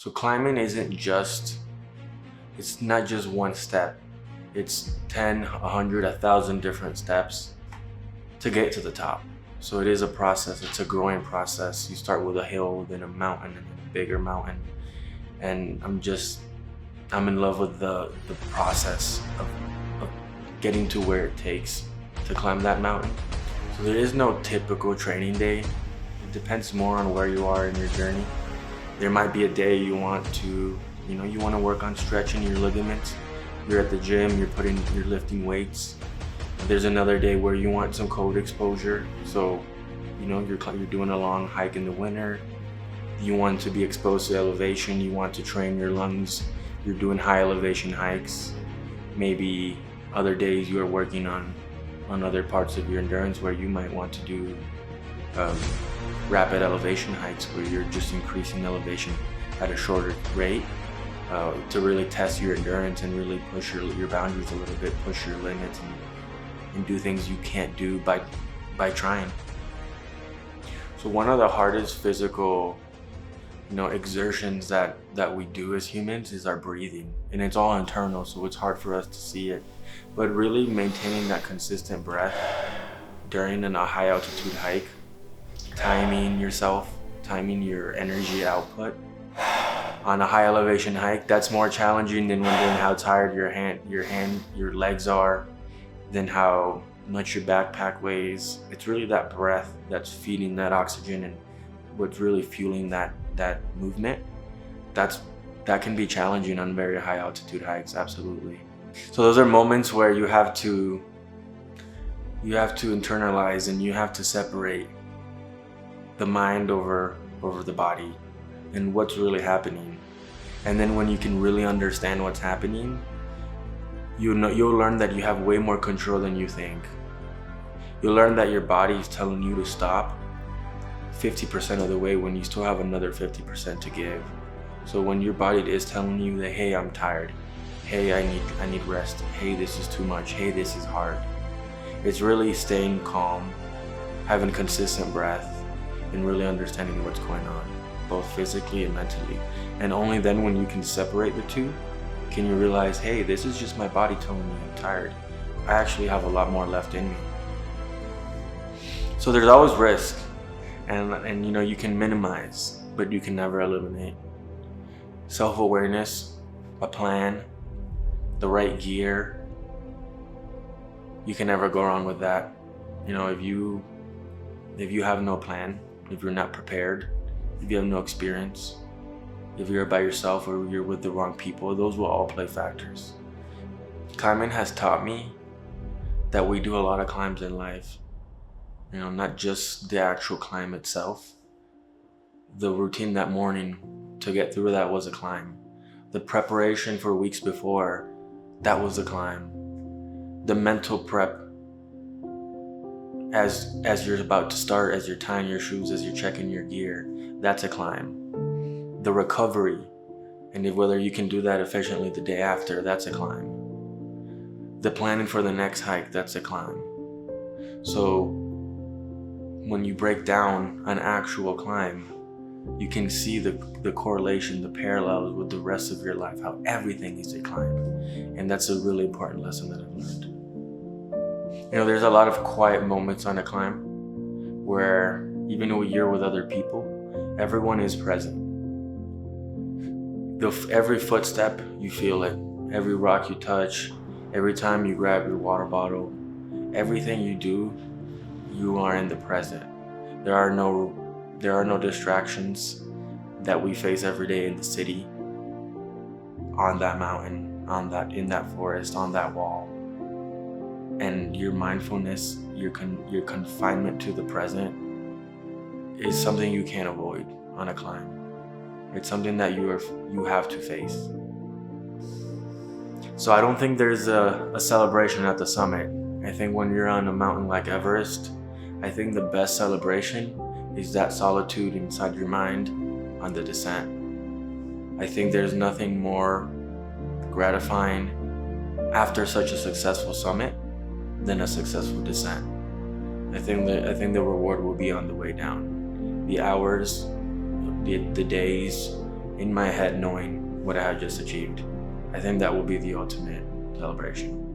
So climbing it's not just one step. It's 10, 100, 1,000 different steps to get to the top. So it is a process. It's a growing process. You start with a hill, then a mountain, and then a bigger mountain. And I'm in love with the process of getting to where it takes to climb that mountain. So there is no typical training day. It depends more on where you are in your journey. There might be a day you want to work on stretching your ligaments. You're at the gym, you're lifting weights. There's another day where you want some cold exposure. So, you're doing a long hike in the winter. You want to be exposed to elevation. You want to train your lungs. You're doing high elevation hikes. Maybe other days you are working on other parts of your endurance where you might want to do rapid elevation hikes where you're just increasing elevation at a shorter rate to really test your endurance and really push your boundaries a little bit, push your limits and do things you can't do by trying. So one of the hardest physical exertions that we do as humans is our breathing, and it's all internal, so it's hard for us to see it, but really maintaining that consistent breath during a high altitude hike, timing your energy output on a high elevation hike, that's more challenging than wondering how tired your legs are, than how much your backpack weighs. It's really that breath that's feeding that oxygen and what's really fueling that movement. That can be challenging on very high altitude hikes, absolutely. So those are moments where you have to internalize and you have to separate the mind over the body and what's really happening. And then when you can really understand what's happening, you'll learn that you have way more control than you think. You'll learn that your body is telling you to stop 50% of the way when you still have another 50% to give. So when your body is telling you that, hey, I'm tired, hey, I need rest, hey, this is too much, hey, this is hard, it's really staying calm, having consistent breath, and really understanding what's going on, both physically and mentally. And only then, when you can separate the two, can you realize, hey, this is just my body telling me I'm tired. I actually have a lot more left in me. So there's always risk, and you can minimize, but you can never eliminate. Self-awareness, a plan, the right gear, you can never go wrong with that. If you have no plan, if you're not prepared, if you have no experience, if you're by yourself or you're with the wrong people, those will all play factors. Climbing has taught me that we do a lot of climbs in life. Not just the actual climb itself. The routine that morning to get through that was a climb. The preparation for weeks before, that was a climb. The mental prep as you're about to start, as you're tying your shoes, as you're checking your gear, that's a climb. The recovery, and whether you can do that efficiently the day after, that's a climb. The planning for the next hike, that's a climb. So when you break down an actual climb, you can see the correlation, the parallels with the rest of your life, how everything is a climb. And that's a really important lesson that I've learned. There's a lot of quiet moments on a climb where even though you're with other people, everyone is present. Every footstep, you feel it. Every rock you touch, every time you grab your water bottle, everything you do, you are in the present. There are no distractions that we face every day in the city, on that mountain, in that forest, on that wall. And your mindfulness, your confinement to the present is something you can't avoid on a climb. It's something that you have to face. So I don't think there's a celebration at the summit. I think when you're on a mountain like Everest, I think the best celebration is that solitude inside your mind on the descent. I think there's nothing more gratifying after such a successful summit than a successful descent. I think the reward will be on the way down. The hours, the days, in my head knowing what I had just achieved. I think that will be the ultimate celebration.